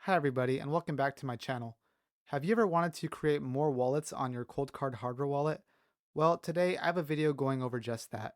Hi everybody and welcome back to my channel. Have you ever wanted to create more wallets on your Coldcard hardware wallet? Well, today I have a video going over just that.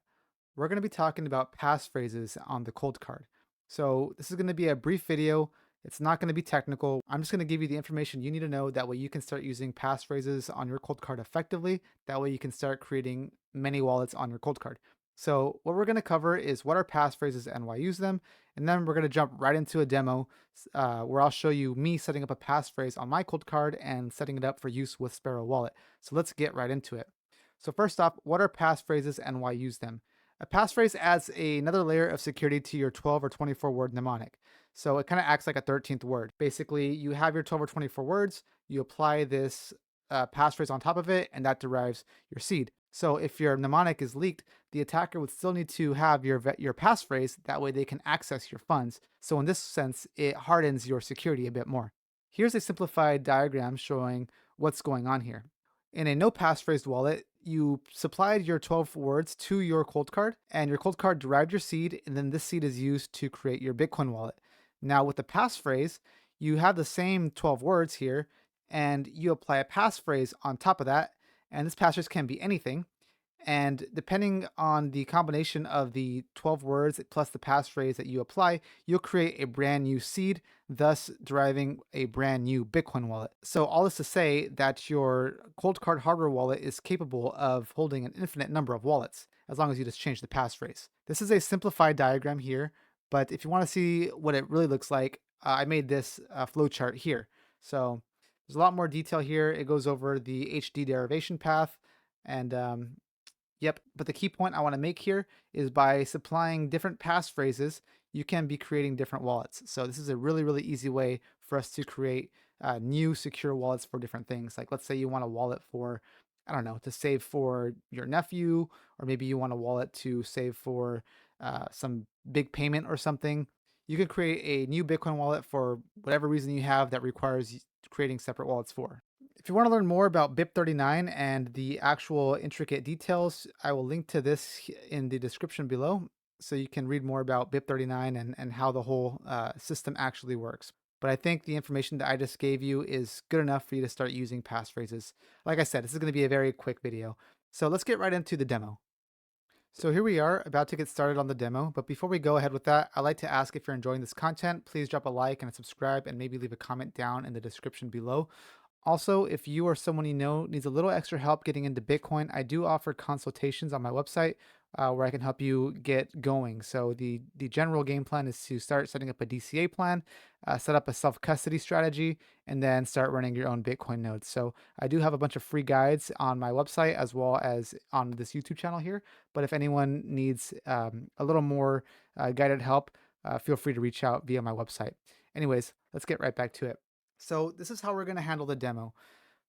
We're going to be talking about passphrases on the Coldcard. So this is going to be a brief video. It's not going to be technical. I'm just going to give you the information you need to know. That way you can start using passphrases on your Coldcard effectively. That way you can start creating many wallets on your Coldcard. So what we're going to cover is what are passphrases and why use them. And then we're going to jump right into a demo where I'll show you me setting up a passphrase on my Coldcard and setting it up for use with Sparrow Wallet. So let's get right into it. So first off, what are passphrases and why use them? A passphrase adds another layer of security to your 12 or 24 word mnemonic. So it kind of acts like a 13th word. Basically, you have your 12 or 24 words, you apply this passphrase on top of it, and that derives your seed. So if your mnemonic is leaked, the attacker would still need to have your passphrase. That way they can access your funds. So in this sense, it hardens your security a bit more. Here's a simplified diagram showing what's going on here. In a no passphrase wallet, you supplied your 12 words to your Coldcard, and your Coldcard derived your seed, and then this seed is used to create your Bitcoin wallet. Now, with the passphrase, you have the same 12 words here, and you apply a passphrase on top of that, and this passphrase can be anything. And depending on the combination of the 12 words plus the passphrase that you apply, you'll create a brand new seed, thus deriving a brand new Bitcoin wallet. So all this to say that your Coldcard hardware wallet is capable of holding an infinite number of wallets, as long as you just change the passphrase. This is a simplified diagram here, but if you want to see what it really looks like, I made this flowchart here. So there's a lot more detail here. It goes over the HD derivation path and yep, but the key point I want to make here is by supplying different passphrases, you can be creating different wallets. So this is a really, really easy way for us to create new secure wallets for different things. Like let's say you want a wallet for, I don't know, to save for your nephew, or maybe you want a wallet to save for some big payment or something. You can create a new Bitcoin wallet for whatever reason you have that requires creating separate wallets for. If you want to learn more about BIP39 and the actual intricate details, I will link to this in the description below so you can read more about BIP39 and how the whole system actually works. But I think the information that I just gave you is good enough for you to start using passphrases. Like I said, this is going to be a very quick video. So let's get right into the demo. So here we are about to get started on the demo, but before we go ahead with that, I'd like to ask if you're enjoying this content, please drop a like and a subscribe and maybe leave a comment down in the description below. Also, if you or someone you know needs a little extra help getting into Bitcoin, I do offer consultations on my website where I can help you get going. So the general game plan is to start setting up a DCA plan, set up a self-custody strategy, and then start running your own Bitcoin nodes. So I do have a bunch of free guides on my website as well as on this YouTube channel here. But if anyone needs a little more guided help, feel free to reach out via my website. Anyways, let's get right back to it. So this is how we're going to handle the demo.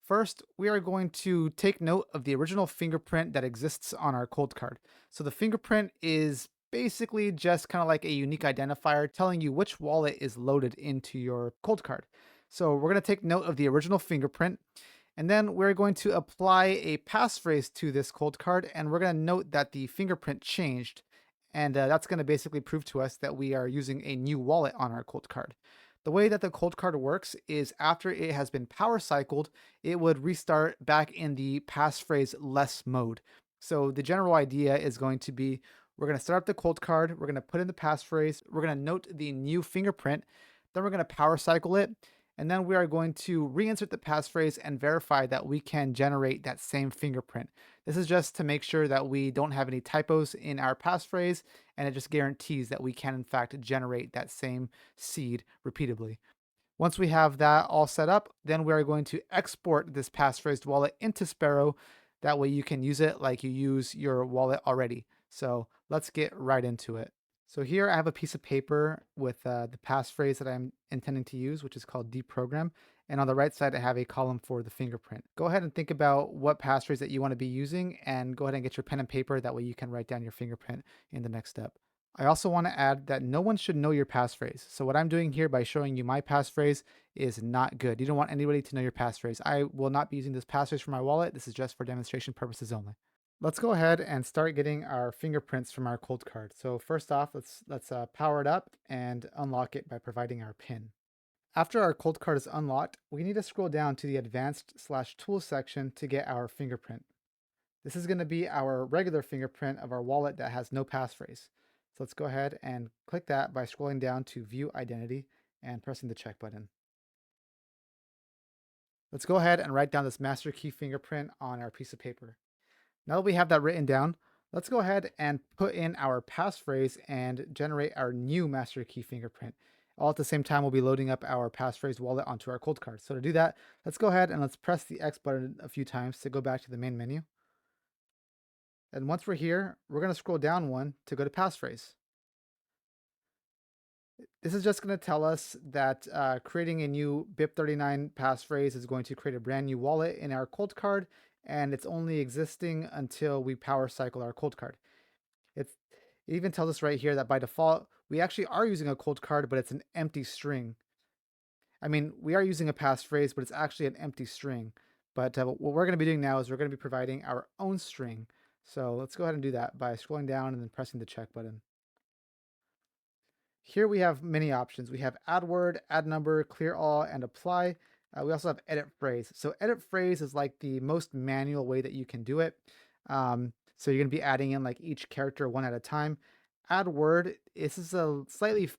First, we are going to take note of the original fingerprint that exists on our Coldcard. So the fingerprint is basically just kind of like a unique identifier telling you which wallet is loaded into your Coldcard. So we're going to take note of the original fingerprint, and then we're going to apply a passphrase to this Coldcard, and we're going to note that the fingerprint changed. And that's going to basically prove to us that we are using a new wallet on our Coldcard. The way that the Coldcard works is after it has been power cycled, it would restart back in the passphrase less mode. So the general idea is going to be, we're going to start up the Coldcard, we're going to put in the passphrase, we're going to note the new fingerprint, then we're going to power cycle it, and then we are going to reinsert the passphrase and verify that we can generate that same fingerprint. This is just to make sure that we don't have any typos in our passphrase, and it just guarantees that we can in fact generate that same seed repeatedly. Once we have that all set up, then we are going to export this passphrase wallet into Sparrow. That way you can use it like you use your wallet already. So let's get right into it. So here I have a piece of paper with the passphrase that I'm intending to use, which is called deprogram. And on the right side, I have a column for the fingerprint. Go ahead and think about what passphrase that you want to be using and go ahead and get your pen and paper. That way you can write down your fingerprint in the next step. I also want to add that no one should know your passphrase. So what I'm doing here by showing you my passphrase is not good. You don't want anybody to know your passphrase. I will not be using this passphrase for my wallet. This is just for demonstration purposes only. Let's go ahead and start getting our fingerprints from our Coldcard. So first off, let's power it up and unlock it by providing our PIN. After our Coldcard is unlocked, we need to scroll down to the Advanced/Tools section to get our fingerprint. This is going to be our regular fingerprint of our wallet that has no passphrase. So let's go ahead and click that by scrolling down to View Identity and pressing the check button. Let's go ahead and write down this master key fingerprint on our piece of paper. Now that we have that written down, let's go ahead and put in our passphrase and generate our new master key fingerprint. All at the same time, we'll be loading up our passphrase wallet onto our Coldcard. So to do that, let's go ahead and let's press the X button a few times to go back to the main menu. And once we're here, we're going to scroll down one to go to passphrase. This is just going to tell us that creating a new BIP39 passphrase is going to create a brand new wallet in our Coldcard, and it's only existing until we power cycle our Coldcard. It even tells us right here that by default, we actually are using a Coldcard, but it's an empty string. I mean, we are using a passphrase, but it's actually an empty string. But what we're going to be doing now is we're going to be providing our own string. So let's go ahead and do that by scrolling down and then pressing the check button. Here we have many options. We have add word, add number, clear all, and apply. We also have edit phrase. So edit phrase is like the most manual way that you can do it. So you're going to be adding in like each character one at a time. Add word, this is a slightly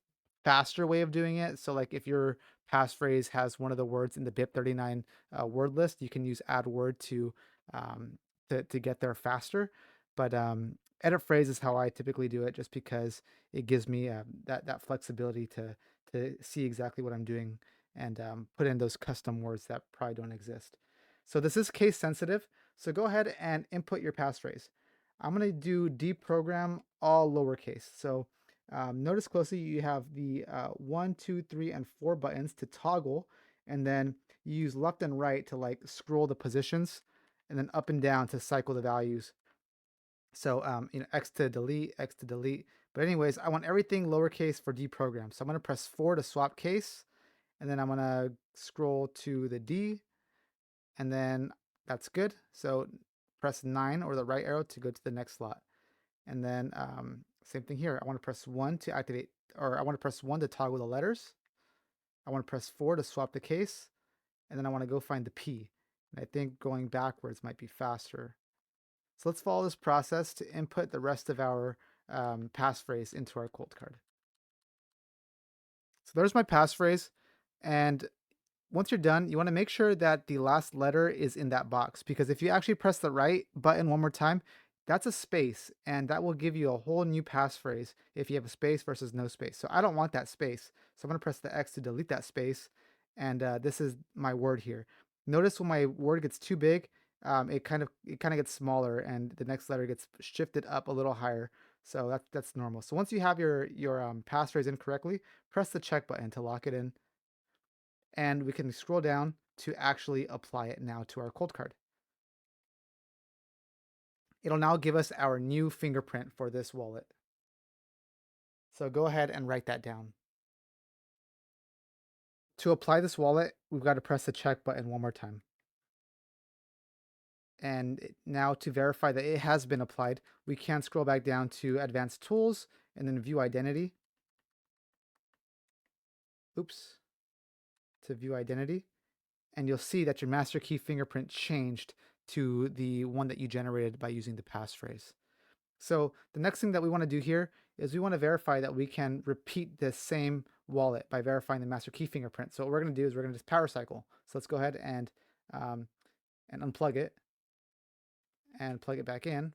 faster way of doing it. So like if your passphrase has one of the words in the BIP39 word list, you can use add word to get there faster. But edit phrase is how I typically do it, just because it gives me that flexibility to see exactly what I'm doing and put in those custom words that probably don't exist. So this is case sensitive. So go ahead and input your passphrase. I'm going to do deprogram all lowercase. So notice closely, you have the 1, 2, 3, and 4 buttons to toggle, and then you use left and right to like scroll the positions, and then up and down to cycle the values. So, X to delete, X to delete. But anyways, I want everything lowercase for deprogram. So I'm going to press 4 to swap case, and then I'm going to scroll to the D, and then that's good. So press 9 or the right arrow to go to the next slot. And then same thing here. I want to press 1 to activate, or I want to press 1 to toggle the letters. I want to press 4 to swap the case, and then I want to go find the P. And I think going backwards might be faster. So let's follow this process to input the rest of our passphrase into our Coldcard. So there's my passphrase. And once you're done, you want to make sure that the last letter is in that box, because if you actually press the right button one more time, that's a space, and that will give you a whole new passphrase if you have a space versus no space. So I don't want that space. So I'm going to press the X to delete that space. And this is my word here. Notice when my word gets too big, it kind of gets smaller, and the next letter gets shifted up a little higher. So that's normal. So once you have your passphrase in correctly, press the check button to lock it in, and we can scroll down to actually apply it now to our Coldcard. It'll now give us our new fingerprint for this wallet. So go ahead and write that down. To apply this wallet, we've got to press the check button one more time. And now to verify that it has been applied, we can scroll back down to Advanced Tools and then View Identity. Oops. To View Identity. And you'll see that your master key fingerprint changed to the one that you generated by using the passphrase. So the next thing that we want to do here is we want to verify that we can repeat this same wallet by verifying the master key fingerprint. So what we're going to do is we're going to just power cycle. So let's go ahead and unplug it and plug it back in.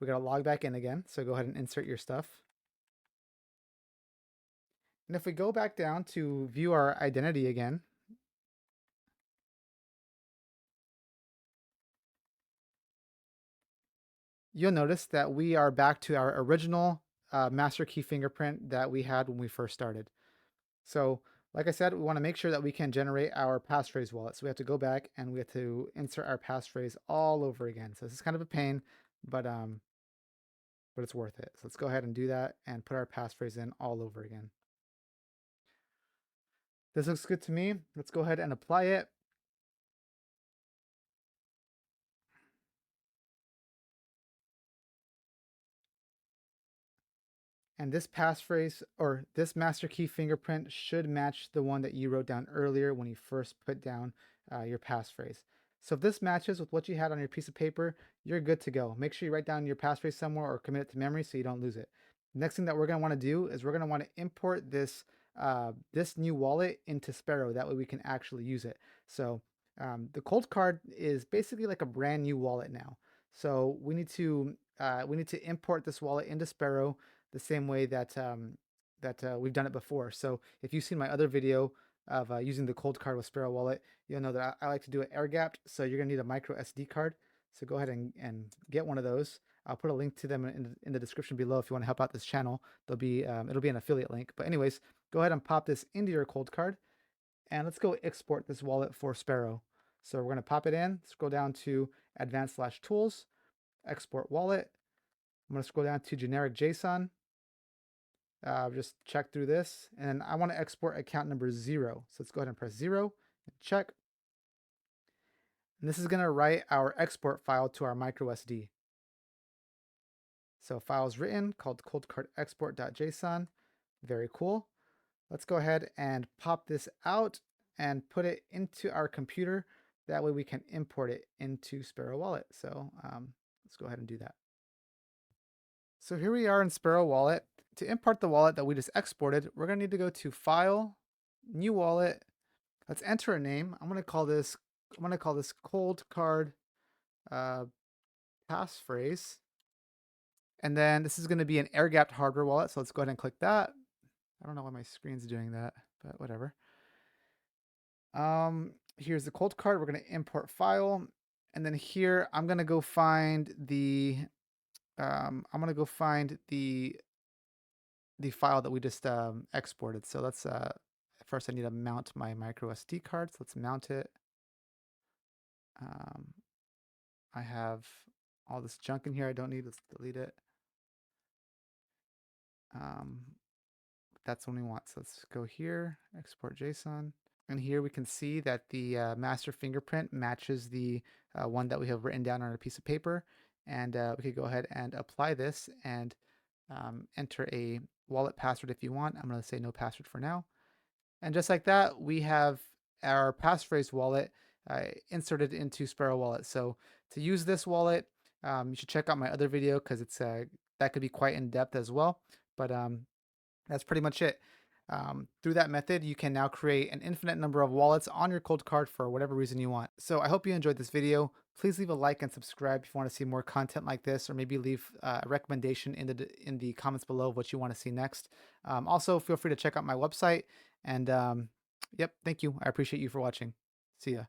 We got to log back in again. So go ahead and insert your stuff. And if we go back down to view our identity again, you'll notice that we are back to our original master key fingerprint that we had when we first started. So like I said, we want to make sure that we can generate our passphrase wallet. So we have to go back and we have to insert our passphrase all over again. So this is kind of a pain, but it's worth it. So let's go ahead and do that and put our passphrase in all over again. This looks good to me. Let's go ahead and apply it. And this passphrase or this master key fingerprint should match the one that you wrote down earlier when you first put down your passphrase. So if this matches with what you had on your piece of paper, you're good to go. Make sure you write down your passphrase somewhere or commit it to memory so you don't lose it. The next thing that we're going to want to do is we're going to want to import this new wallet into Sparrow. That way we can actually use it. So the Coldcard is basically like a brand new wallet now. So we need to import this wallet into Sparrow the same way that we've done it before. So if you've seen my other video of using the Coldcard with Sparrow Wallet, you'll know that I like to do it air gapped. So you're gonna need a micro SD card. So go ahead and get one of those. I'll put a link to them in the description below if you want to help out this channel. They'll be it'll be an affiliate link. But anyways, go ahead and pop this into your Coldcard, and let's go export this wallet for Sparrow. So we're gonna pop it in. Scroll down to Advanced/Tools, Export Wallet. I'm gonna scroll down to Generic JSON. Just check through this, and I want to export account number 0. So let's go ahead and press 0 and check. And this is going to write our export file to our micro SD. So files written called coldcard export.json. Very cool. Let's go ahead and pop this out and put it into our computer. That way we can import it into Sparrow Wallet. So let's go ahead and do that. So here we are in Sparrow Wallet. To import the wallet that we just exported, we're going to need to go to File, New Wallet. Let's enter a name. I'm going to call this Coldcard passphrase. And then this is going to be an air-gapped hardware wallet. So let's go ahead and click that. I don't know why my screen's doing that, but whatever. Here's the Coldcard. We're going to import file, and then here I'm going to go find the file that we just exported. So let's first I need to mount my micro SD card. So let's mount it. I have all this junk in here I don't need. Let's delete it. That's what we want. So let's go here, export JSON. And here we can see that the master fingerprint matches the one that we have written down on a piece of paper. And we could go ahead and apply this and enter a wallet password if you want. I'm going to say no password for now. And just like that, we have our passphrase wallet inserted into Sparrow Wallet. So to use this wallet, you should check out my other video because it's that could be quite in depth as well. But that's pretty much it. Through that method, you can now create an infinite number of wallets on your Coldcard for whatever reason you want. So I hope you enjoyed this video. Please leave a like and subscribe if you want to see more content like this, or maybe leave a recommendation in the comments below of what you want to see next. Also, feel free to check out my website. And yep, thank you. I appreciate you for watching. See ya.